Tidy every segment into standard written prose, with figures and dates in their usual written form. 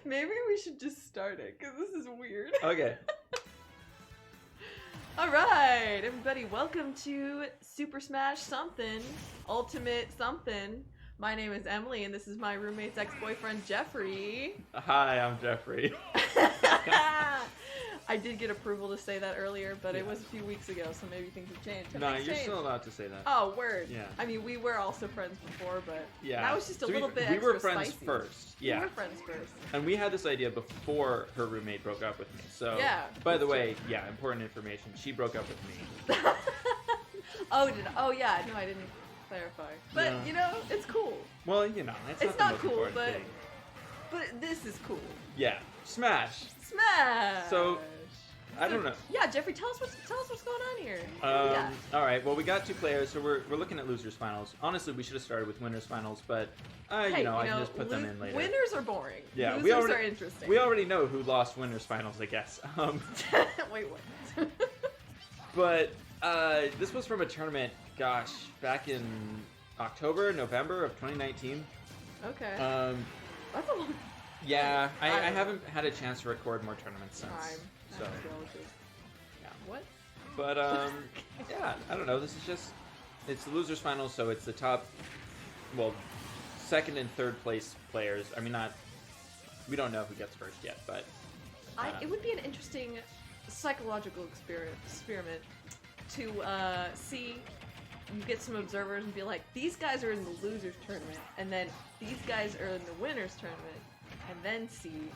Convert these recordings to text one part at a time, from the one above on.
Maybe we should just start it, because this is weird. Okay. Alright, everybody, welcome to Super Smash something, Ultimate something. My name is Emily, and this is my roommate's ex-boyfriend, Jeffrey. Hi, I'm Jeffrey. I did get approval to say that earlier, but it was a few weeks ago, so maybe things have changed. No, you're still allowed to say that. Oh, word. Yeah. I mean, we were also friends before, but yeah. that was just a So little bit we extra were friends spicy. first. Yeah. We were friends first. And we had this idea before her roommate broke up with me. So, yeah, by the way, yeah, important information. She broke up with me. Oh, yeah. No, I didn't clarify. But, No. you know, it's cool. Well, you know, it's It's not not the most cool, important thing. but this is cool. Yeah. Smash. Smash! So, I don't know. Yeah, Jeffrey, tell us what's going on here. All right. Well, we got 2 players, so we're looking at losers finals. Honestly, we should have started with winners finals, but I can just put them in later. Winners are boring. Yeah, Losers are interesting. We already know who lost winners finals, I guess. Wait, what? But this was from a tournament, gosh, back in November of 2019. Okay. That's a long Yeah, I I don't haven't had a chance to record more tournaments since. time. So, That's relative. yeah. What? But yeah, I don't know. This is just it's the losers finals, so it's the top, well, second and third place players. I mean, we don't know who gets first yet, but It would be an interesting psychological experiment to see. You get some observers and be like, these guys are in the losers tournament, and then these guys are in the winners tournament, and then see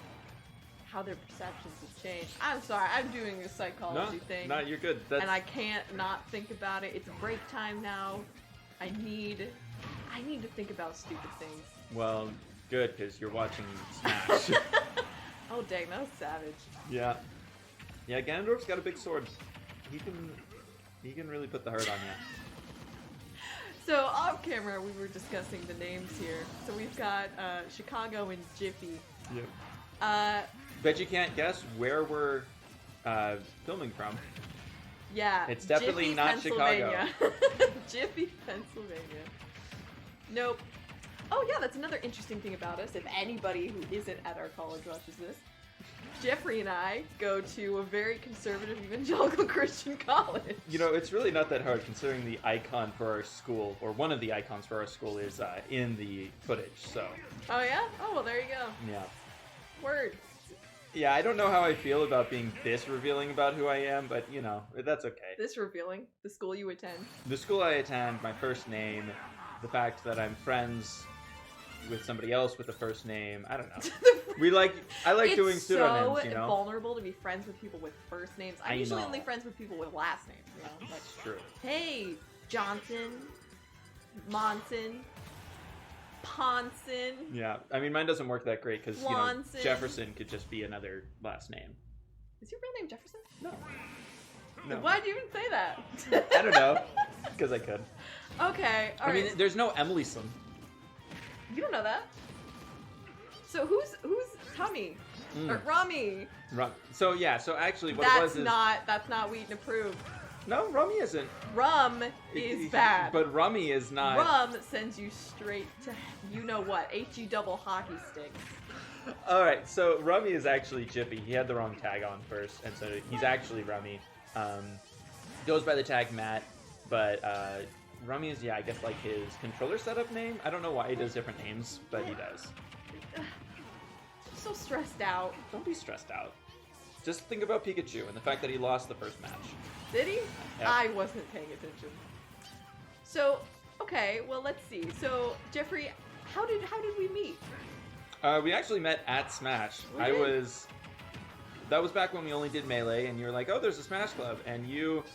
how their perceptions have changed. I'm sorry, I'm doing a psychology thing. No, you're good. And I can't not think about it. It's break time now. I need to think about stupid things. Well, good, because you're watching Smash. Oh dang, that was savage. Yeah. Yeah, Ganondorf's got a big sword. He can really put the hurt on you. So off camera, we were discussing the names here. So we've got Chicago and Jiffy. Yep. Bet you can't guess where we're filming from. Yeah. It's definitely Jiffy, not Pennsylvania. Jiffy, Pennsylvania. Nope. Oh yeah, that's another interesting thing about us. If anybody who isn't at our college watches this, Jeffrey and I go to a very conservative evangelical Christian college. You know, it's really not that hard considering the icon for our school, or one of the icons for our school, is in the footage, so. Oh yeah? Oh, well, there you go. Yeah. Word. Yeah, I don't know how I feel about being this revealing about who I am, but, you know, that's okay. This revealing. The school you attend. The school I attend, my first name, the fact that I'm friends with somebody else with a first name, I don't know. I like doing pseudonyms, you know? It's so vulnerable to be friends with people with first names. I'm usually only friends with people with last names, you know? Like, That's true. hey, Johnson, Monson, Ponson. Yeah, I mean, mine doesn't work that great because, you know, Swanson. Jefferson could just be another last name. Is your real name Jefferson? No. Why'd you even say that? I don't know. Because I could. Okay, alright. I mean, there's no Emilyson. You don't know that. So who's Tommy? Or Rami? So actually what That's it was is... that's not Wheaton approved. No, Rummy isn't. Rum is bad. But Rummy is not... Rum sends you straight to you-know-what, H-E double hockey sticks. Alright, so Rummy is actually Jiffy. He had the wrong tag on first, and so he's actually Rummy. Goes by the tag Matt, but Rummy is, I guess, like his controller setup name. I don't know why he does different names, but he does. I'm so stressed out. Don't be stressed out. Just think about Pikachu and the fact that he lost the first match. Did he? Yep. I wasn't paying attention. So, okay, well, let's see. So, Jeffrey, how did we meet? We actually met at Smash. That was back when we only did Melee, and you were like, oh, there's a Smash Club. And you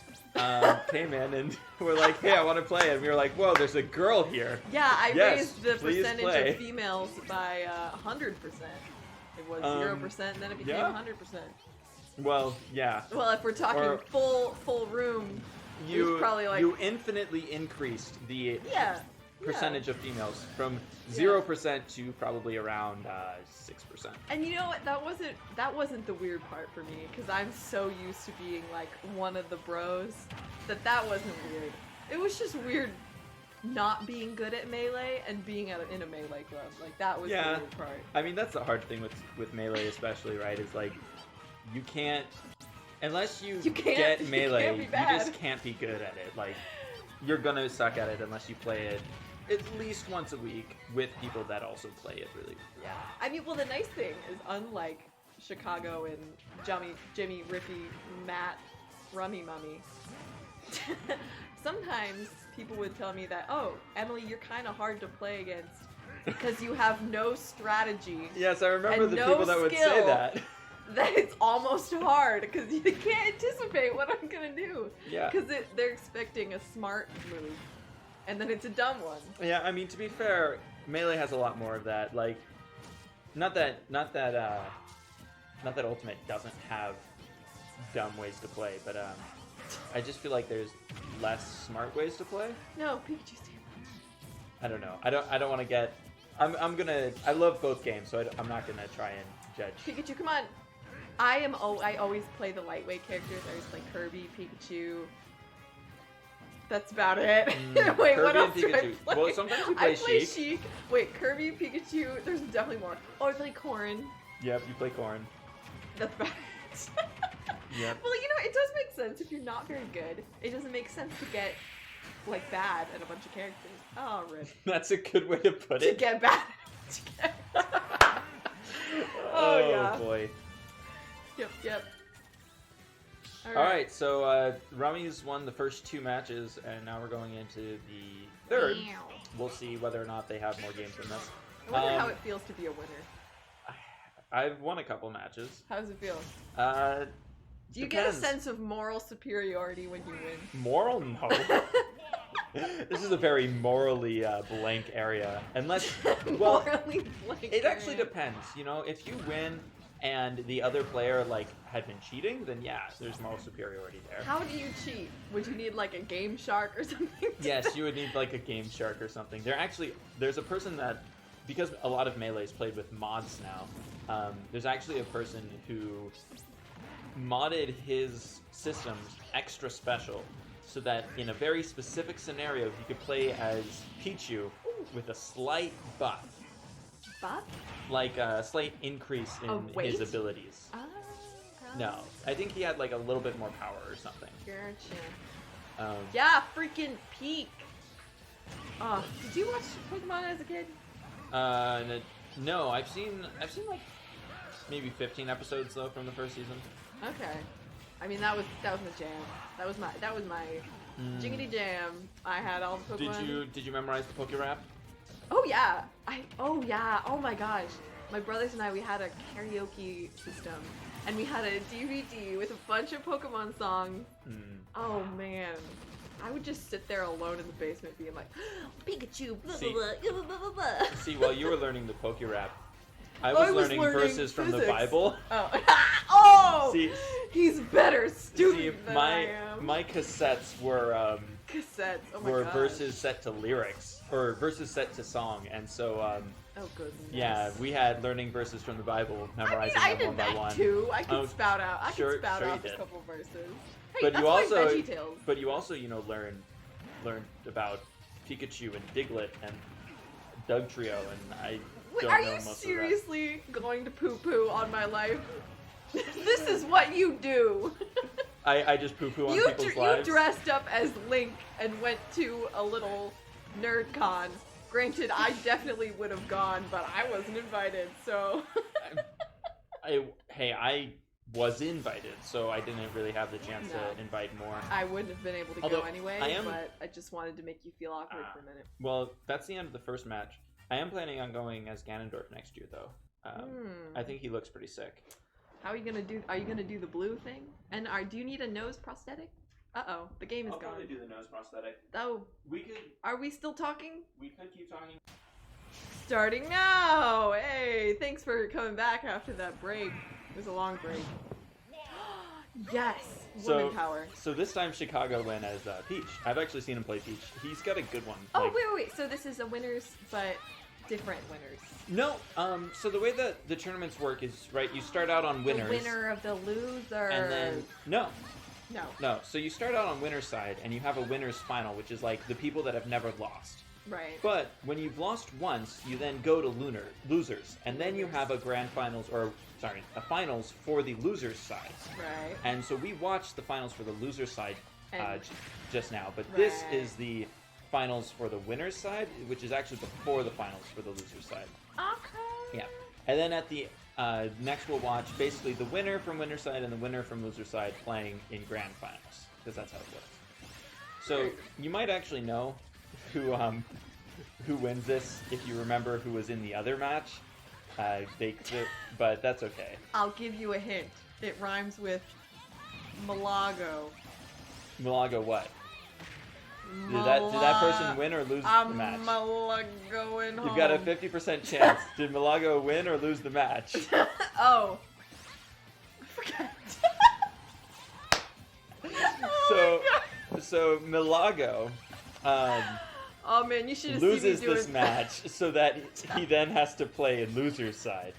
came in and were like, hey, I want to play. And we were like, whoa, there's a girl here. Yeah, I raised the please percentage play. of females by 100%. It was 0%, and then it became 100%. Well, yeah. Well, if we're talking full room, it was probably like... You infinitely increased the percentage of females from 0% to probably around 6%. And you know what? That wasn't the weird part for me, because I'm so used to being like one of the bros that wasn't weird. It was just weird not being good at Melee and being in a Melee club. Like, that was the weird part. I mean, that's the hard thing with Melee especially, right? Is like, you can't... Unless you get Melee, you just can't be good at it. Like, you're gonna suck at it unless you play it at least once a week with people that also play it really. Yeah. I mean, well, the nice thing is, unlike Chicago and Jimmy, Riffy, Matt, Rummy Mummy, sometimes people would tell me that, oh, Emily, you're kind of hard to play against because you have no strategy. Yes, I remember the no people that would say that. That it's almost hard because you can't anticipate what I'm gonna do. Yeah. Because they're expecting a smart move, and then it's a dumb one. Yeah, I mean, to be fair, Melee has a lot more of that. Like, not that Ultimate doesn't have dumb ways to play, but I just feel like there's less smart ways to play. No, Pikachu stand. I don't know. I don't want to get. I love both games, so I'm not gonna try and judge. Pikachu, come on. I always play the lightweight characters. I always play Kirby, Pikachu. That's about it. Wait, Kirby what else and do I Pikachu. play? Well, sometimes you play I play Sheik. Sheik. Wait, Kirby, Pikachu. There's definitely more. Oh, I play Corrin. Yep, you play Corn. That's about it. Yep. Well, you know, it does make sense if you're not very good. It doesn't make sense to get, like, bad at a bunch of characters. Oh, rip. That's a good way to put To it. get bad. Oh, yeah. Boy. Yep. All right, so Rummy's won the first 2 matches, and now we're going into the third. We'll see whether or not they have more games than this. I wonder how it feels to be a winner. I've won a couple matches. How does it feel? Do you Depends. get a sense of moral superiority when you win? Moral? No. This is a very morally blank area. Unless, well, Morally blank it actually area. depends. You know, if you win and the other player like had been cheating, then yeah, there's moral superiority there. How do you cheat? Would you need like a Game Shark or something? Yes, you would need like a Game Shark or something. There's a person that, because a lot of Melee's played with mods now, there's actually a person who modded his systems extra special so that in a very specific scenario he could play as Pichu with a slight buff. Buff? Like a slight increase in his abilities. No, I think he had like a little bit more power or something. Gotcha. Yeah, freaking peak. Did you watch Pokemon as a kid? No, I've seen like maybe 15 episodes though from the first season. Okay. I mean that was my jam. That was my jiggity jam. I had all the Pokemon. Did you memorize the Poké Rap? Oh yeah. Oh my gosh. My brothers and I, we had a karaoke system, and we had a DVD with a bunch of Pokemon songs. Oh man. I would just sit there alone in the basement being like, Pikachu, blah, blah, blah, blah. See, while you were learning the Poké Rap, I was learning verses from the Bible. Oh! See, he's better student than I am. My cassettes were Cassettes. Oh my were gosh. verses set to lyrics or verses set to song, and so oh goodness. yeah, we had learning verses from the Bible, memorizing I them one did by that one. too. I could spout out. I could spout you out did. a couple verses. Hey, But that's you also, like VeggieTales. but you also, learned about Pikachu and Diglett and Dugtrio, and I don't Are know you most of seriously going to poo-poo on my life? This is what you do. that. I just poo-poo on people's lives. You dressed up as Link and went to a little nerd con. Granted, I definitely would have gone, but I wasn't invited, so... I was invited, so I didn't really have the chance to invite more. I wouldn't have been able to Although, go anyway, but I just wanted to make you feel awkward for a minute. Well, that's the end of the first match. I am planning on going as Ganondorf next year, though. I think he looks pretty sick. How are you gonna do? Are you gonna do the blue thing? And do you need a nose prosthetic? Uh-oh, the game is I'll gone. probably do the nose prosthetic. Oh, We could are we still talking? keep talking. Starting now! Hey, thanks for coming back after that break. It was a long break. Yes! Woman power. So this time Chicago went as Peach. I've actually seen him play Peach. He's got a good one. Oh, wait. So this is a winners, but different winners. No, so the way that the tournaments work is, right, you start out on winners. The winner of the loser. And then, no. No. No. So you start out on winner's side, and you have a winner's final, which is like the people that have never lost. Right. But when you've lost once, you then go to losers, and then you have a grand finals, a finals for the losers side. Right. And so we watched the finals for the loser side And- just now, but this Right. is the finals for the winner's side, which is actually before the finals for the loser's side. Okay. Yeah. And then at the next we'll watch basically the winner from winner's side and the winner from loser side playing in grand finals, because that's how it works. So you might actually know who wins this if you remember who was in the other match. But that's okay. I'll give you a hint. It rhymes with Malago. Malago what? Did that person win or lose the match? Malagoing home. You've got a 50% chance. Did Malago win or lose the match? Oh. I forgot. So Malago Oh man, you should have seen me loses doing this match so that he then has to play in loser's side.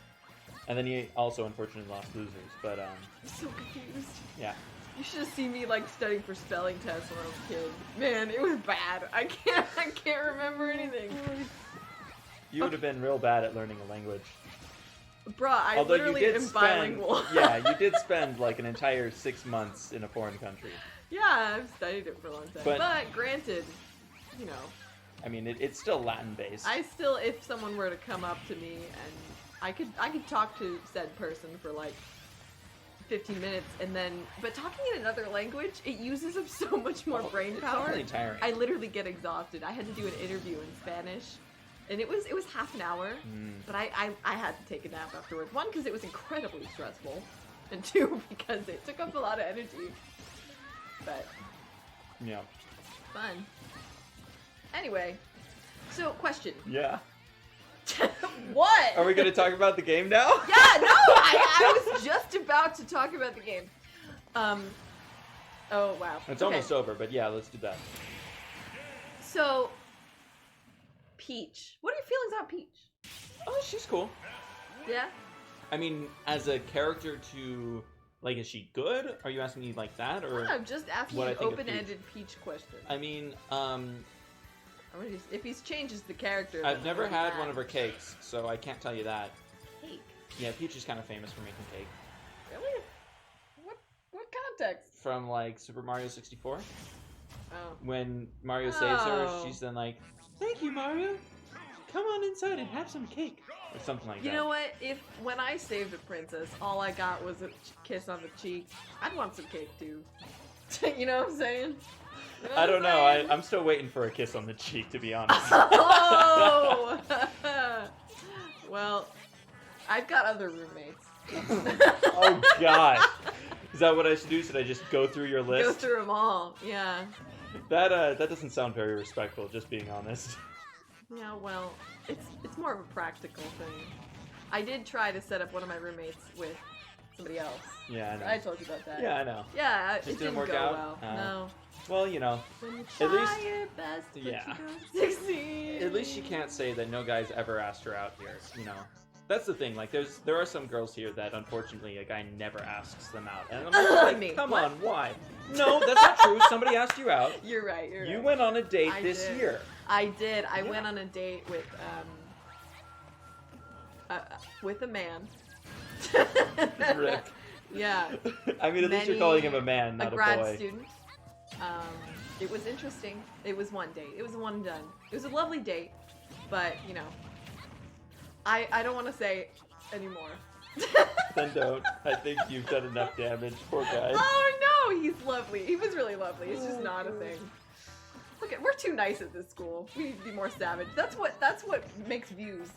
And then he also unfortunately lost losers, but I'm so confused. yeah. You should have seen me like studying for spelling tests when I was a kid. Man, it was bad. I can't remember anything. You would have been real bad at learning a language. Bruh, I Although literally you did am spend, bilingual. yeah, you did spend like an entire 6 months in a foreign country. Yeah, I've studied it for a long time. But granted, you know. I mean, it's still Latin based. I still, if someone were to come up to me and I could talk to said person for like 15 minutes and then, but talking in another language, it uses up so much more brain power. It's really tiring. I literally get exhausted. I had to do an interview in Spanish, and it was half an hour, but I had to take a nap afterwards. One, because it was incredibly stressful, and two, because it took up a lot of energy. But Yeah. fun. Anyway, so question. Yeah. What? Are we going to talk about the game now? Yeah, no, I was just about to talk about the game. Oh, wow. It's Okay. almost over, but yeah, let's do that. So, Peach. What are your feelings on Peach? Oh, she's cool. Yeah? I mean, as a character to, like, is she good? Are you asking me like that, or? I'm just asking what I an think of open-ended Peach question. I mean, If he's changes the character... I've then never what is had that? one of her cakes, so I can't tell you that. Cake? Yeah, Peach is kind of famous for making cake. Really? What context? From, like, Super Mario 64. Oh. When Mario saves her, Oh. she's then like, "Thank you, Mario. Come on inside and have some cake." Or something like that. You know what? When I saved a princess, all I got was a kiss on the cheek, I'd want some cake too. You know what I'm saying? You know I what don't know. saying? I'm still waiting for a kiss on the cheek, to be honest. Oh! Well, I've got other roommates. Oh, God. Is that what I should do? Should I just go through your list? Go through them all, yeah. That doesn't sound very respectful, just being honest. Yeah, well, it's more of a practical thing. I did try to set up one of my roommates with somebody else. Yeah, I know. I told you about that. Yeah, I know. Yeah, Just it didn't didn't work go out? well. No. Well, you know, When you At try least- your best, but yeah. you don't succeed. at least she can't say that no guy's ever asked her out here, you know. That's the thing, like, there are some girls here that, unfortunately, a guy never asks them out. And I'm like, Me. come What? on, why? No, that's not true. Somebody asked you out. You're right. You're You right. went on a date I this did. year. I did. I Yeah. went on a date with a man. Rip. Yeah. I mean, at least you're calling him a man, not a grad boy. student. It was interesting. It was one date. It was one and done. It was a lovely date, but you know, I don't want to say anymore. Then don't. I think you've done enough damage. Poor guy. Oh no, he's lovely. He was really lovely. It's just not a thing. Look, we're too nice at this school. We need to be more savage. That's what makes views.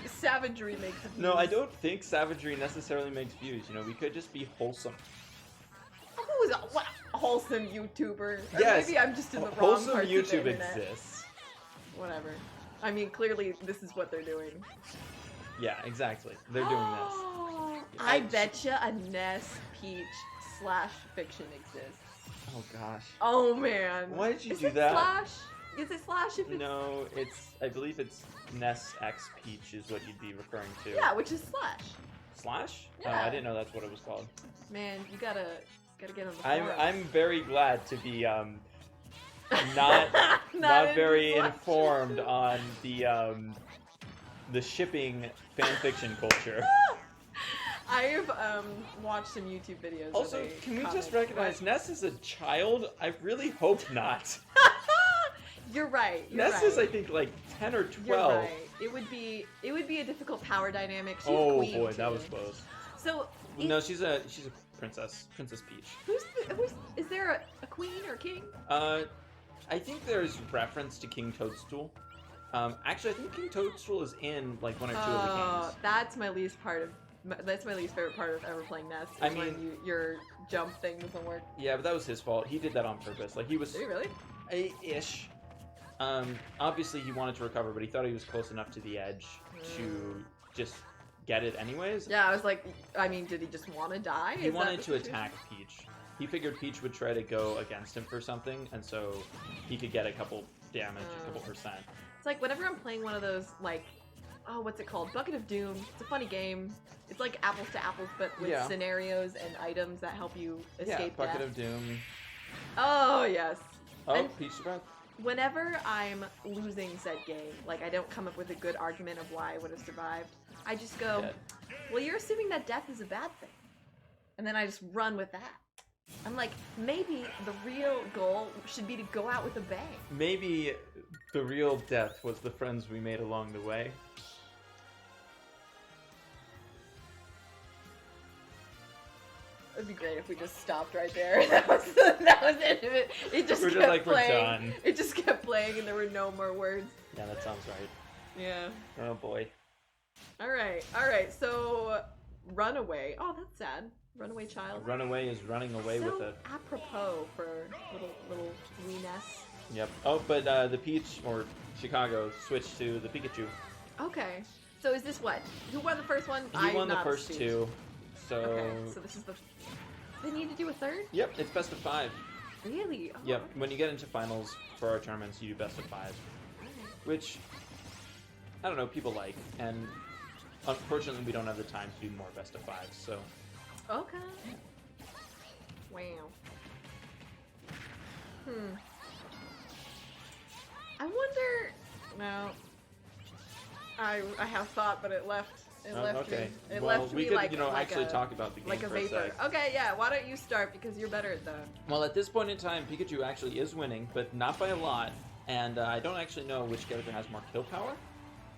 Savagery makes views. No, I don't think savagery necessarily makes views. You know, we could just be wholesome. Who's a wholesome YouTuber? Or Yes, maybe I'm just in the wrong wholesome parts of the YouTube internet. exists. Whatever. I mean, clearly this is what they're doing. Yeah, exactly. They're doing this. I betcha a Ness Peach / fiction exists. Oh gosh. Oh man. Why did you Is do it that? Slash? Is it slash if it's... No, I believe it's Ness X Peach is what you'd be referring to. Yeah, which is slash. Slash? Oh, Yeah. I didn't know that's what it was called. Man, you gotta Gotta get on the forums. I'm very glad to be not very informed on the shipping fanfiction culture. I've watched some YouTube videos. Also, where they can we comment. just recognize Ness is a child? I really hope not. You're right. You're Ness right. is, I think, like 10 or 12. You're right. It would be a difficult power dynamic. She's Oh queen, boy, too. that was close. So No, she's a princess, Princess Peach. who's is there a queen or a king? I think there's reference to King Toadstool. Actually, I think King Toadstool is in like one or two of the games. That's my least favorite part of ever playing Ness. I is when mean- your jump thing doesn't work. Yeah, but that was his fault. He did that on purpose. Like he was Did you really? ish. Obviously he wanted to recover, but he thought he was close enough to the edge to just get it anyways. Yeah, I was like, I mean, did he just want to die? He Is that wanted the to situation? attack Peach. He figured Peach would try to go against him for something, and so he could get a couple damage, a couple percent. It's like whenever I'm playing one of those, like, oh, what's it called? Bucket of Doom. It's a funny game. It's like apples to apples, but with Yeah. scenarios and items that help you escape Bucket death. of Doom. Oh, yes. Oh, And- Peach survived. Whenever I'm losing said game, like I don't come up with a good argument of why I would have survived, I just go, Dead. well, you're assuming that death is a bad thing. And then I just run with that. I'm like, maybe the real goal should be to go out with a bang. Maybe the real death was the friends we made along the way. It'd be great if we just stopped right there. That was the end of it. It just We're kept just like, we're playing. done. It just kept playing and there were no more words. Yeah, that sounds right. Yeah. Oh boy. Alright, so Runaway. Oh, that's sad. Runaway child. Runaway is running away so with it. apropos for little wee Ness. Yep. Oh, but the Peach, or Chicago, switched to the Pikachu. Okay. So is this what? Who won the first one? He won the first two. So... Okay, so this is the... They need to do a third? Yep, it's best of 5. Really? Oh, Yep, when you get into finals for our tournaments, you do best of 5. alright. Which, I don't know, people like. And unfortunately, we don't have the time to do more best of 5s, so... Okay. Wow. I wonder... No. I have thought, but it left. It Oh, left okay. me. It well, left we me could, like, actually a, talk about the game like a for a vapor. sec. Okay, yeah. Why don't you start because you're better at that. Well, at this point in time, Pikachu actually is winning, but not by a lot. And I don't actually know which character has more kill power.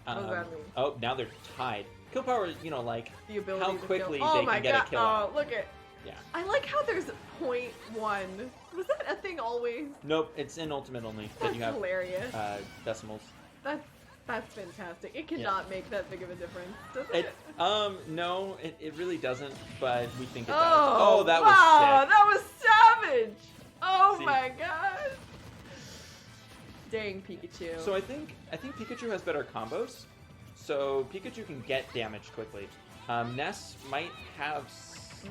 What does that mean? Oh, now they're tied. Kill power is, like, The ability how to quickly kill. Oh they my can get god. a kill Oh, out. look at. Yeah. I like how there's 0.1. Was that a thing always? Nope, it's in Ultimate only that That's you have hilarious. decimals. That's fantastic. It cannot make that big of a difference, does It, it? no, it really doesn't, but we think it does. Oh, Oh, that wow, was sick. that was savage! Oh See? my god! Dang, Pikachu. So I think Pikachu has better combos, so Pikachu can get damage quickly. Ness might have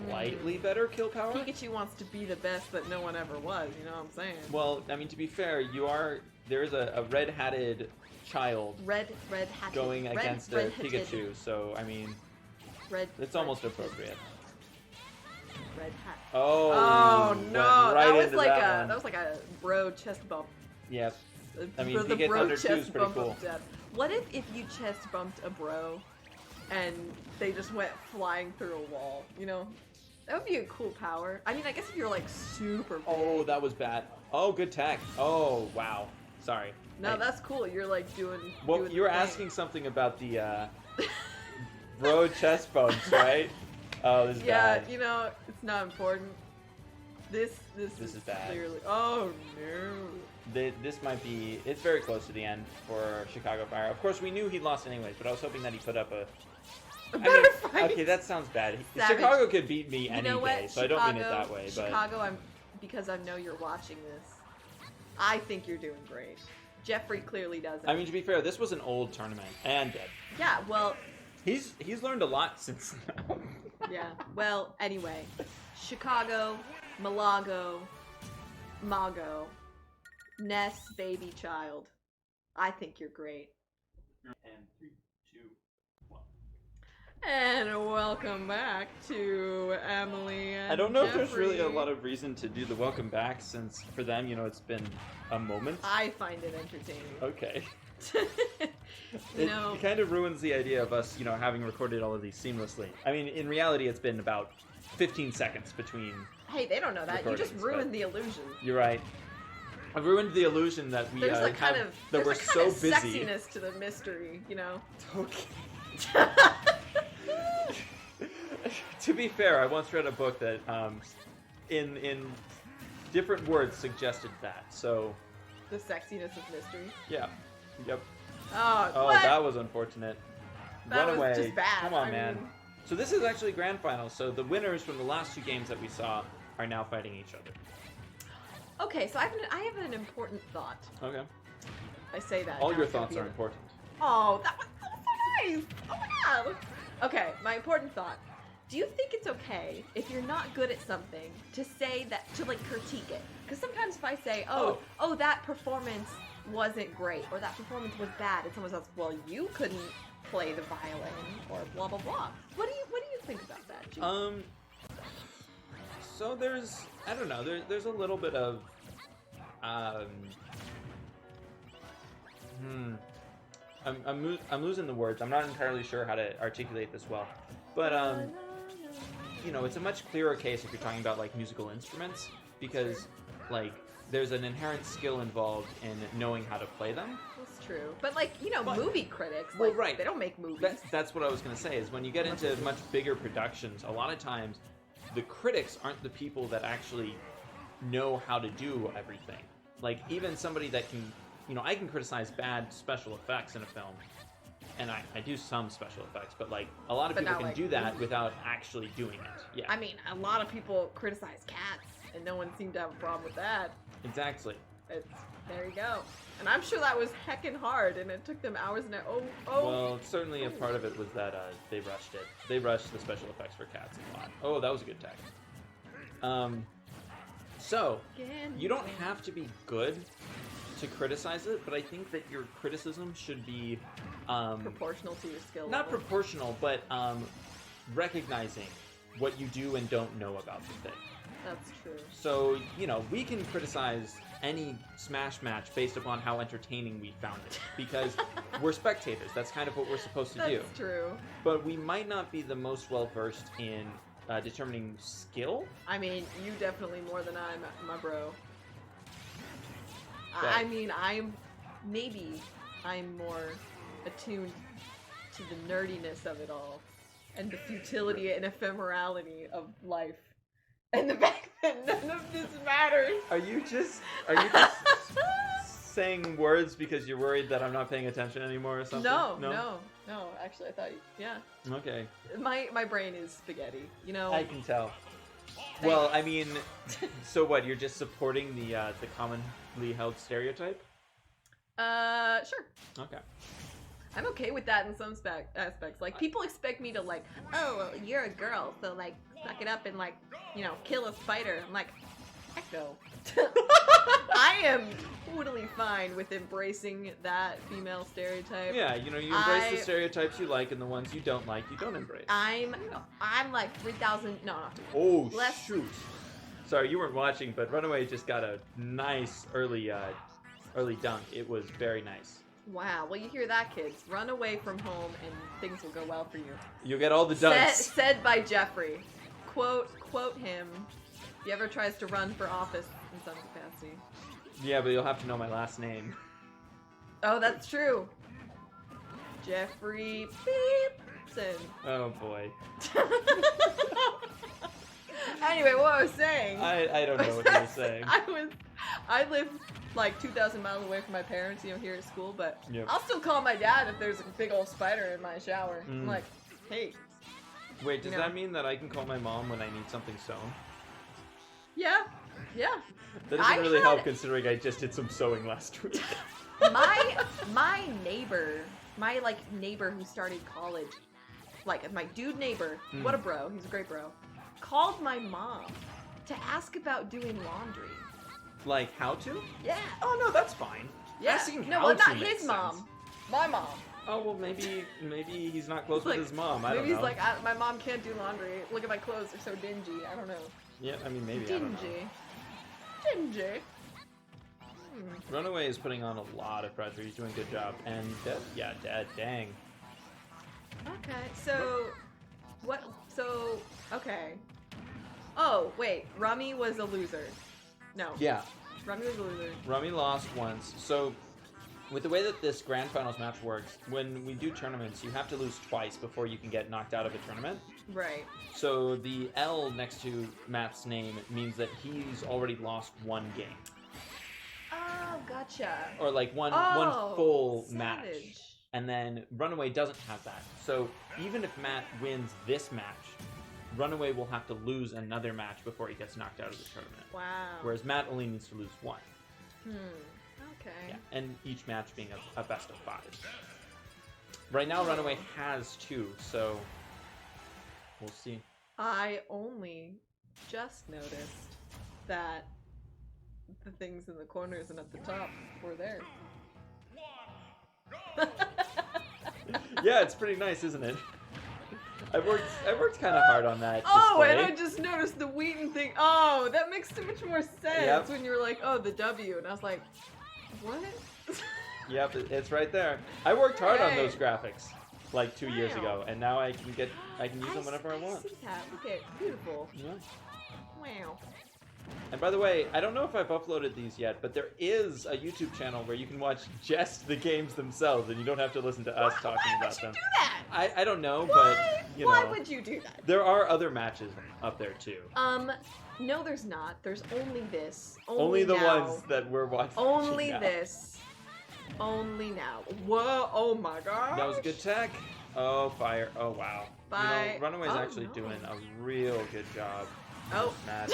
slightly better kill power. Pikachu wants to be the best that no one ever was, you know what I'm saying? Well, I mean, to be fair, there is a red-hatted child Red hatchet. going Red- against red a hatchet. Pikachu, so I mean, it's Red almost hatchet. appropriate. Red hat. Oh, Oh went no, right that was into like that one. that was like a bro chest bump. Yep. I mean, The if he gets bro under 2 is chest pretty bump cool. of death. What if you chest bumped a bro and they just went flying through a wall? You know, that would be a cool power. I mean, I guess if you're like super big. Oh, that was bad. Oh, good tech. Oh, wow. Sorry. No, that's cool. You're like doing. Well, doing you were the thing. asking something about the bro chest bumps, right? Oh, this is Yeah, bad. you know, it's not important. This This is bad. Clearly. Oh no. This might be... It's very close to the end for Chicago Fire. Of course, we knew he lost anyways, but I was hoping that he put up a... A better fight. Okay, that sounds bad. Savage. Chicago could beat me You any know what? day, so I don't mean it that way. But Chicago, because I know you're watching this. I think you're doing great. Jeffrey clearly doesn't. I mean, to be fair, this was an old tournament and dead. yeah. Well, He's learned a lot since. yeah. Well, anyway, Chicago, Malago, Mago, Ness, baby child. I think you're great. And 3, 2, 1. And welcome back to Emily and I don't know if there's Jeffrey. really a lot of reason to do the welcome back, since for them, it's been a moment. I find it entertaining. Okay. You know, It kind of ruins the idea of us, having recorded all of these seamlessly. I mean, in reality, it's been about 15 seconds between. hey, they don't know that. You just recordings, ruined but- the illusion. You're right. I've ruined the illusion that we There's a kind have, of that there's we're a kind so of busy. sexiness to the mystery, Okay. To be fair, I once read a book that, in different words, suggested that. So, The sexiness of mystery. yeah, yep. Oh, Oh, that was unfortunate. That Run was away. just bad. Come on, I man. mean- So this is actually grand finals. So the winners from the last 2 games that we saw are now fighting each other. Okay, so I have an important thought. Okay. I say that. All now your it's gonna thoughts be are important. Oh, that was so nice! Oh my god! Okay, my important thought. Do you think it's okay if you're not good at something to say that, to critique it? Because sometimes if I say, oh, that performance wasn't great, or that performance was bad, and someone says, well, you couldn't play the violin, or blah blah blah. What do you think about that, G? So there's, I don't know, there's a little bit of, I'm losing the words. I'm not entirely sure how to articulate this well, but it's a much clearer case if you're talking about musical instruments, because there's an inherent skill involved in knowing how to play them. That's true. But movie critics, Well, right. they don't make movies. That's what I was gonna say. Is when you get into much bigger productions, a lot of times the critics aren't the people that actually know how to do everything. Even somebody that can, I can criticize bad special effects in a film, and I do some special effects, but a lot of But people not can do that without actually doing it. Yeah. I mean, a lot of people criticize cats, and no one seemed to have a problem with that. Exactly. There you go. And I'm sure that was heckin' hard, and it took them hours and oh. Well, certainly a part of it was that they rushed it. They rushed the special effects for cats a lot. Oh, that was a good tag. So, you don't have to be good to criticize it, but I think that your criticism should be proportional to your skill not level. proportional, but recognizing what you do and don't know about the thing. That's true. So, we can criticize any Smash match based upon how entertaining we found it, because we're spectators. That's kind of what we're supposed to do. That's true. But we might not be the most well-versed in determining skill. I mean, you definitely more than I, my bro. But- I mean, I'm more attuned to the nerdiness of it all, and the futility and ephemerality of life, and the fact that none of this matters. Are you just saying words because you're worried that I'm not paying attention anymore or something? No. Actually, I thought, yeah. Okay. My brain is spaghetti. I can tell. Well, I mean, so what? You're just supporting the commonly held stereotype? Sure. Okay. I'm okay with that in some aspects. People expect me to oh, well, you're a girl, so suck it up and kill a spider. I'm like, heck no. I am totally fine with embracing that female stereotype. Yeah, you embrace the stereotypes you like, and the ones you don't like, you don't embrace. I'm 3,000. No, not 3,000. Oh, Less. shoot. Sorry, you weren't watching, but Runaway just got a nice early dunk. It was very nice. Wow. Well, you hear that, kids. Run away from home, and things will go well for you. You'll get all the dunks. Said by Jeffrey. Quote him. If he ever tries to run for office in some capacity. Yeah, but you'll have to know my last name. Oh, that's true. Jeffrey Beepson. Oh boy. Anyway, what I was saying. I don't know what you were saying. I live 2,000 miles away from my parents, here at school, but Yep. I'll still call my dad if there's a big old spider in my shower. I'm Mm. like, hey. Wait, does No. that mean that I can call my mom when I need something sewn? Yeah. That doesn't I really had- help considering I just did some sewing last week. My neighbor, neighbor who started college, my dude neighbor, what a bro, he's a great bro, called my mom to ask about doing laundry. Like how to? Yeah. Oh no, that's fine. Yeah. Asking No, how well, to not makes his mom. sense. My mom. Oh well, maybe he's not close with Like, his mom. I maybe don't know. he's like, my mom can't do laundry. Look at my clothes; they're so dingy. I don't know. Yeah, I mean maybe. I don't know. Dingy. Runaway is putting on a lot of pressure. He's doing a good job. And dead. Dang. Okay, so what? So okay. Oh wait, Rummy was a loser. No. Yeah. Rummy was a loser. Rummy lost once. So with the way that this grand finals match works, when we do tournaments, you have to lose twice before you can get knocked out of a tournament. Right. So the L next to Matt's name means that he's already lost one game. Oh, gotcha. Or like one full match. And then Runaway doesn't have that. So even if Matt wins this match, Runaway will have to lose another match before he gets knocked out of the tournament. Wow. Whereas Matt only needs to lose one. Okay. Yeah, and each match being a best of 5. Right now, Runaway has 2, so we'll see. I only just noticed that the things in the corners and at the top were there. Yeah, it's pretty nice, isn't it? I worked kind of hard on that. Oh, display. and I just noticed the Wheaton thing. Oh, that makes so much more sense Yep. when you were like, oh, the W, and I was like, what? Yep, it's right there. I worked hard on Hey. those graphics like 2 years Wow. ago, and now I can use them whenever I want. see that. Look at beautiful. Yeah. Wow. And by the way, I don't know if I've uploaded these yet, but there is a YouTube channel where you can watch just the games themselves, and you don't have to listen to us talking Why about would you them. do that? I don't know, Why? but you Why know, would you do that? there are other matches up there too. No, there's not. There's only this. Only the now. ones that we're watching. Only now. this. Only now. Whoa! Oh my god. That was good tech. Oh, fire. Oh, wow. Bye. You know, Runaway's Oh, actually no. doing a real good job. Oh. Matt.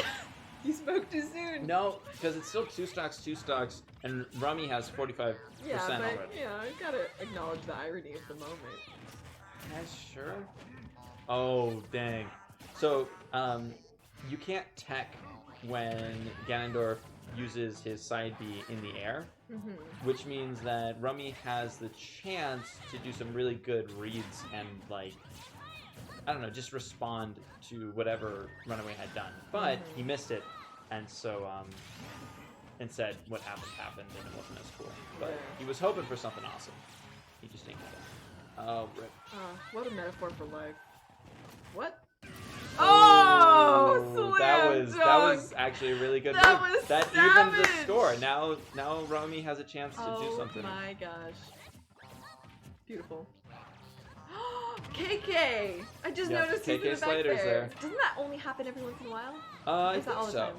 You spoke too soon. No, because it's still 2 stocks, and Rummy has 45% Yeah, but already. I gotta acknowledge the irony of the moment. Yeah, sure. Oh, dang. So, you can't tech when Ganondorf uses his side B in the air, which means that Rummy has the chance to do some really good reads and, like, I don't know, just respond to whatever Runaway had done. But he missed it, and so, instead, what happened, and it wasn't as cool. But he was hoping for something awesome. He just didn't get it. Oh, rip. What a metaphor for life. What? Oh, that slam was dunk. actually a really good That move. was That evened the savage. score. Now Rummy has a chance to do something. Oh my gosh. Beautiful. KK! I just Yep, noticed he's in KK the back Slater's there. Doesn't that only happen every once in a while? I Is that think all the so. time?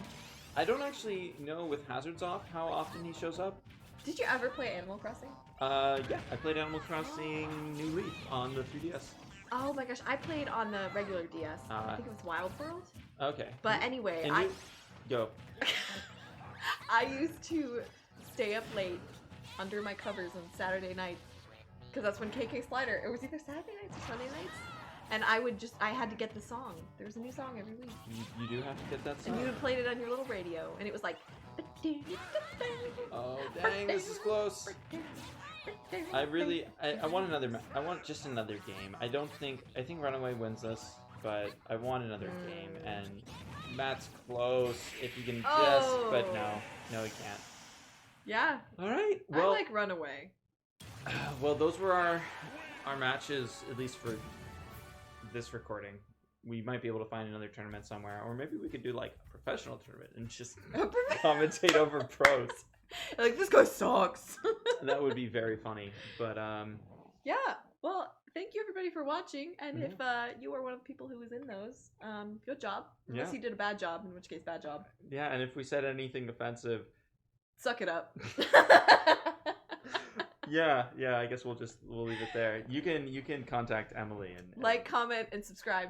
I don't actually know with hazards off how often he shows up. Did you ever play Animal Crossing? Yeah, I played Animal Crossing New Leaf on the 3DS. Oh my gosh, I played on the regular DS. I think it was Wild World. Okay. But anyway, And go. I used to stay up late under my covers on Saturday nights because that's when KK Slider. It was either Saturday nights or Sunday nights, and I had to get the song. There was a new song every week. You do have to get that song. And you played it on your little radio, and it was like. Oh dang, this is close. I want another. I want just another game. I think Runaway wins this, but I want another game, and Matt's close if he can but no, he can't. Yeah. All right. Well, I like Runaway. well, those were our matches, at least for this recording. We might be able to find another tournament somewhere, or maybe we could do like a professional tournament and just commentate over pros. Like, this guy sucks. That would be very funny. But yeah. Well, thank you everybody for watching, and if you are one of the people who was in those, good job. Unless you did a bad job, in which case bad job. Yeah, and if we said anything offensive, suck it up. yeah, I guess we'll leave it there. You can contact Emily and like, comment, and subscribe.